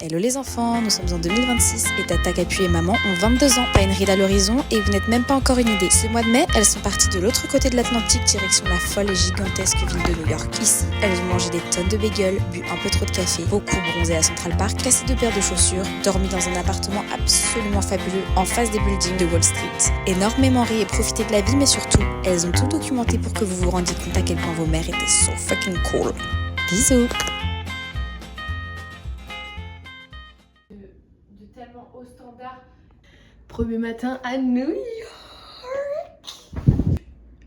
Hello les enfants, nous sommes en 2026 et Tata, Capu et maman ont 22 ans, pas une ride à l'horizon et vous n'êtes même pas encore une idée. Ce mois de mai, elles sont parties de l'autre côté de l'Atlantique, direction la folle et gigantesque ville de New York. Ici, elles ont mangé des tonnes de bagels, bu un peu trop de café, beaucoup bronzé à Central Park, cassé 2 paires de chaussures, dormi dans un appartement absolument fabuleux en face des buildings de Wall Street. Énormément ri et profité de la vie, mais surtout, elles ont tout documenté pour que vous vous rendiez compte à quel point vos mères étaient so fucking cool. Bisous. De tellement haut standard. Premier matin à New York.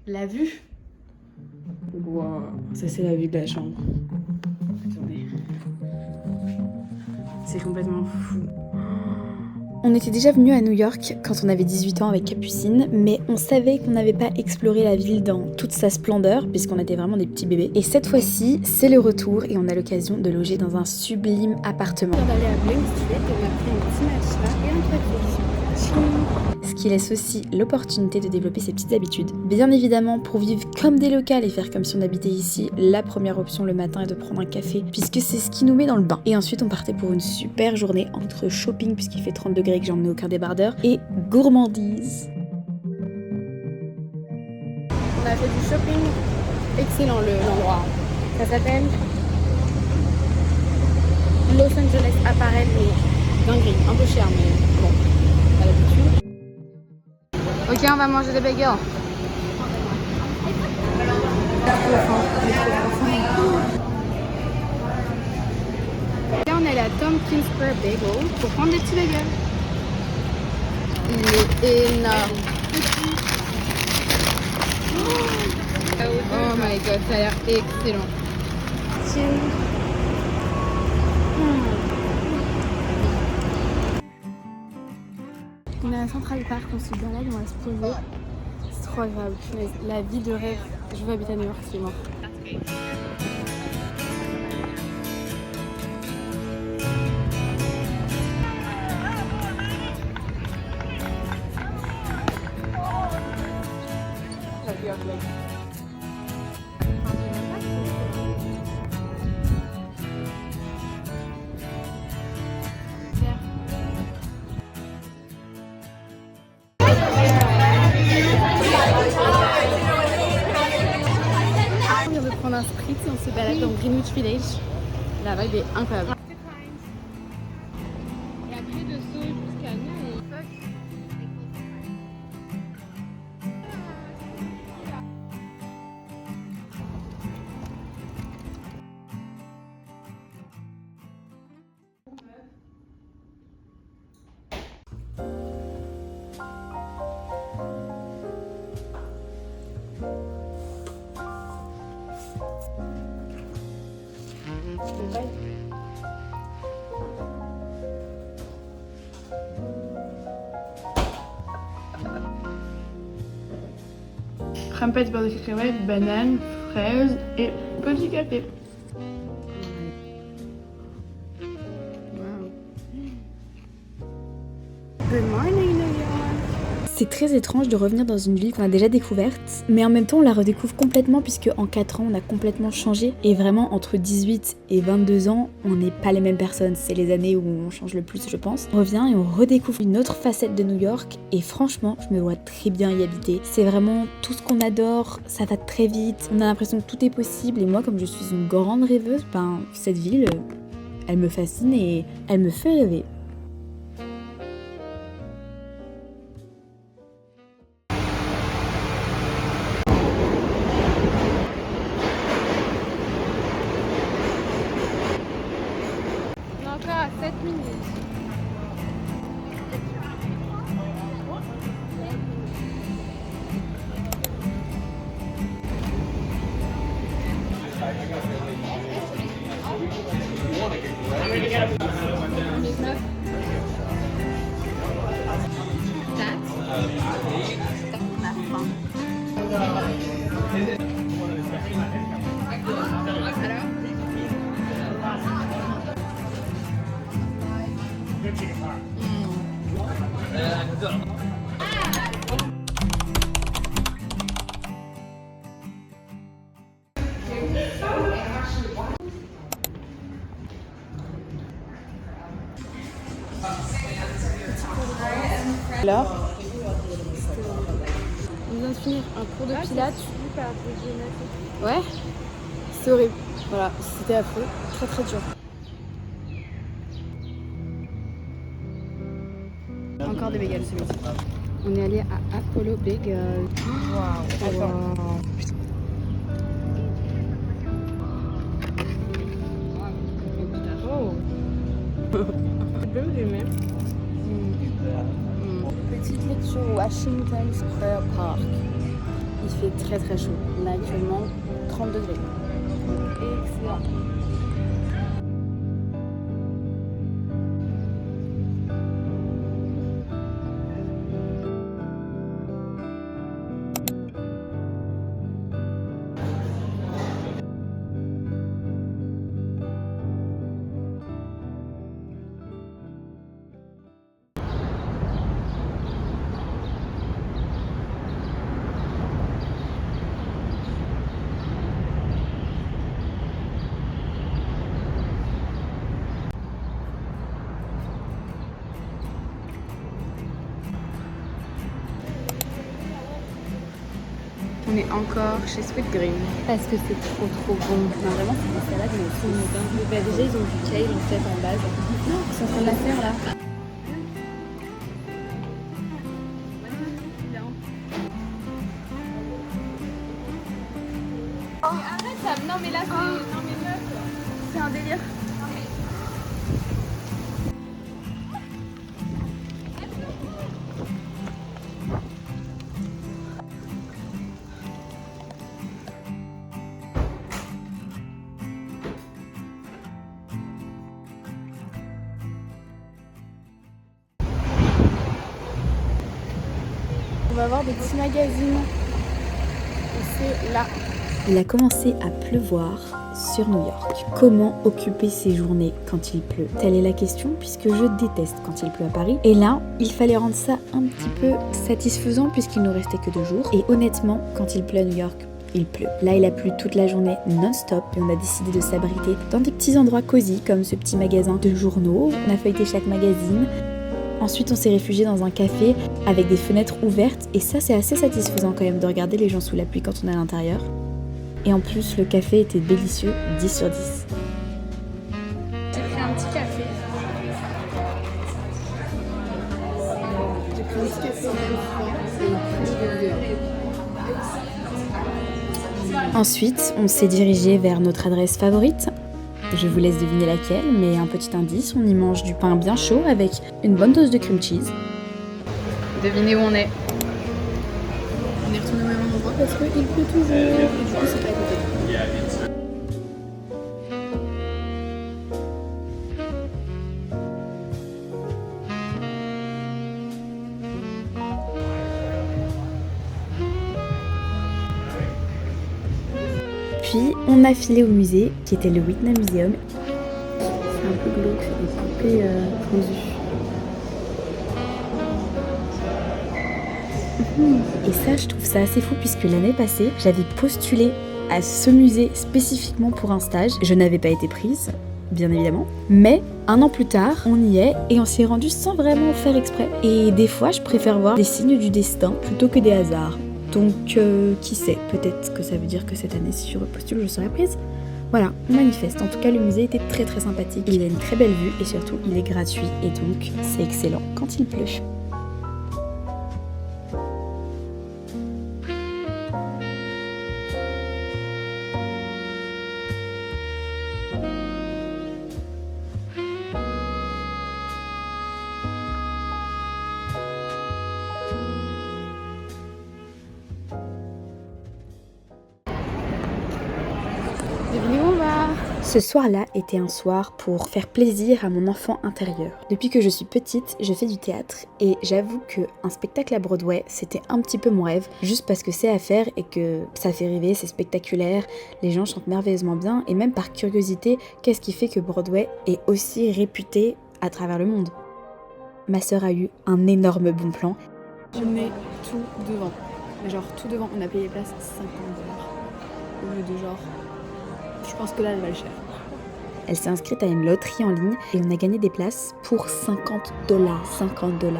La vue. Wow, ça c'est la vue de la chambre. Attendez. C'est complètement fou. On était déjà venu à New York quand on avait 18 ans avec Capucine, mais on savait qu'on n'avait pas exploré la ville dans toute sa splendeur, puisqu'on était vraiment des petits bébés. Et cette fois-ci, c'est le retour et on a l'occasion de loger dans un sublime appartement. On va aller à Main Street, on a pris un petit match là et un café. Ce qui laisse aussi l'opportunité de développer ses petites habitudes. Bien évidemment, pour vivre comme des locales et faire comme si on habitait ici, la première option le matin est de prendre un café, puisque c'est ce qui nous met dans le bain. Et ensuite, on partait pour une super journée entre shopping, puisqu'il fait 30 degrés que j'ai emmené aucun débardeur, et gourmandise. On a fait du shopping. Excellent l'endroit. Ça s'appelle Los Angeles Apparel, mais dinguerie. Un peu cher, mais bon, pas l'habitude. Ok, on va manger des bagels. Là, on est allé à Tompkins Square Bagel pour prendre des petits bagels. Il est énorme. Oh my god, ça a l'air excellent. On est à Central Park, on se balade, on va se poser. C'est trop agréable. La vie de rêve. Je veux habiter à New York, c'est mort. On vient de prendre un spritz et on se balade dans Greenwich Village. La vibe est incroyable. Et après de Soho jusqu'à New York. Crumpets, beurre de cacahuète, banane, fraise et petit café. Good morning, New York. C'est très étrange de revenir dans une ville qu'on a déjà découverte, mais en même temps on la redécouvre complètement puisque en 4 ans on a complètement changé et vraiment entre 18 et 22 ans on n'est pas les mêmes personnes, c'est les années où on change le plus je pense. On revient et on redécouvre une autre facette de New York et franchement je me vois très bien y habiter. C'est vraiment tout ce qu'on adore, ça va très vite, on a l'impression que tout est possible et moi comme je suis une grande rêveuse, cette ville elle me fascine et elle me fait rêver. Encore à 7 minutes. Alors, on vient de finir un cours de pilates. Ouais, c'était horrible. Voilà, c'était affreux, très très dur. Encore des bagels ce midi. On est allé à Apollo Bagel. Waouh, wow. Petite lecture au Washington Square Park. Il fait très très chaud. Là actuellement 30 degrés. Excellent. On est encore chez Sweet Green parce que c'est trop trop bon. Non, vraiment c'est des salades mais aussi une dingue. Bah, déjà ils ont du kale en fait en base. Ils sont en train de la faire là. Oh, arrête ça. Non mais là c'est... Non mais meuf, c'est un délire. On va voir des petits magazines. Et c'est là. Il a commencé à pleuvoir sur New York. Comment occuper ses journées quand il pleut? Telle est la question puisque je déteste quand il pleut à Paris. Et là, il fallait rendre ça un petit peu satisfaisant puisqu'il nous restait que 2 jours. Et honnêtement, quand il pleut à New York, il pleut. Là, il a plu toute la journée non-stop et on a décidé de s'abriter dans des petits endroits cosy comme ce petit magasin de journaux. On a feuilleté chaque magazine. Ensuite, on s'est réfugié dans un café avec des fenêtres ouvertes et ça, c'est assez satisfaisant quand même de regarder les gens sous la pluie quand on est à l'intérieur. Et en plus, le café était délicieux, 10 sur 10. J'ai pris un petit café. J'ai pris un petit café Ensuite, on s'est dirigé vers notre adresse favorite. Je vous laisse deviner laquelle, mais un petit indice, on y mange du pain bien chaud avec une bonne dose de cream cheese. Devinez où on est. On est retourné au même endroit parce qu'il pleut toujours. Et du coup, c'est pas à côté. Puis, on a filé au musée, qui était le Whitney Museum. C'est un peu glauque, c'est des poupées fondues. Et ça, je trouve ça assez fou puisque l'année passée, j'avais postulé à ce musée spécifiquement pour un stage. Je n'avais pas été prise, bien évidemment. Mais 1 an plus tard, on y est et on s'y est rendu sans vraiment faire exprès. Et des fois, je préfère voir des signes du destin plutôt que des hasards. Donc, qui sait, peut-être que ça veut dire que cette année, si je repostule, je serai prise. Voilà, on manifeste. En tout cas, le musée était très très sympathique. Il a une très belle vue et surtout, il est gratuit. Et donc, c'est excellent quand il pleut. Devinez où on va? Ce soir-là était un soir pour faire plaisir à mon enfant intérieur. Depuis que je suis petite, je fais du théâtre et j'avoue qu'un spectacle à Broadway, c'était un petit peu mon rêve, juste parce que c'est à faire et que ça fait rêver, c'est spectaculaire, les gens chantent merveilleusement bien et même par curiosité, qu'est-ce qui fait que Broadway est aussi réputé à travers le monde? Ma sœur a eu un énorme bon plan. On est tout devant. Mais genre tout devant, on a payé place 50 $ au lieu de genre... Je pense que là, elle va le cher. Elle s'est inscrite à une loterie en ligne et on a gagné des places pour $50. $50,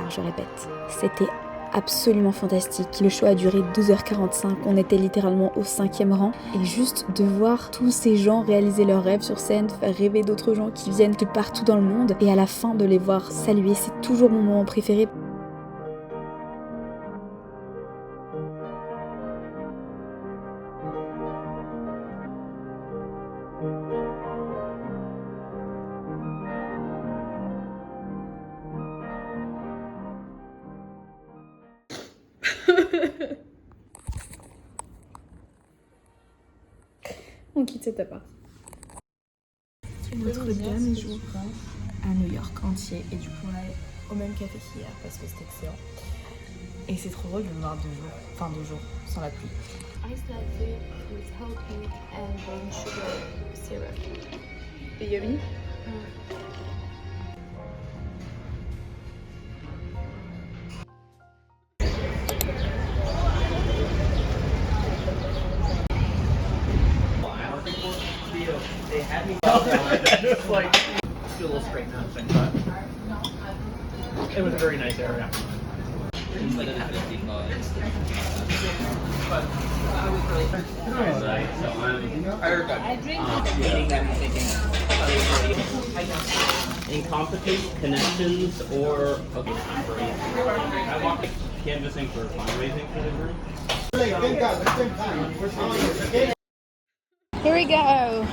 je répète. C'était absolument fantastique. Le show a duré 2h45, on était littéralement au 5e rang et juste de voir tous ces gens réaliser leurs rêves sur scène, faire rêver d'autres gens qui viennent de partout dans le monde et à la fin de les voir saluer, c'est toujours mon moment préféré. On quitte cet appart. Notre dernier jour à New York entier et du coup on est au même café qu'hier parce que c'était excellent. Et c'est trop drôle de le voir 2 jours, enfin 2 jours, sans la pluie. Iced latte with whole milk and brown sugar syrup. Et yummy? They had me just like do a little straighten out thing, but it was a very nice area. Incompetent connections or okay, I walked canvassing for fundraising for the group. Here we go.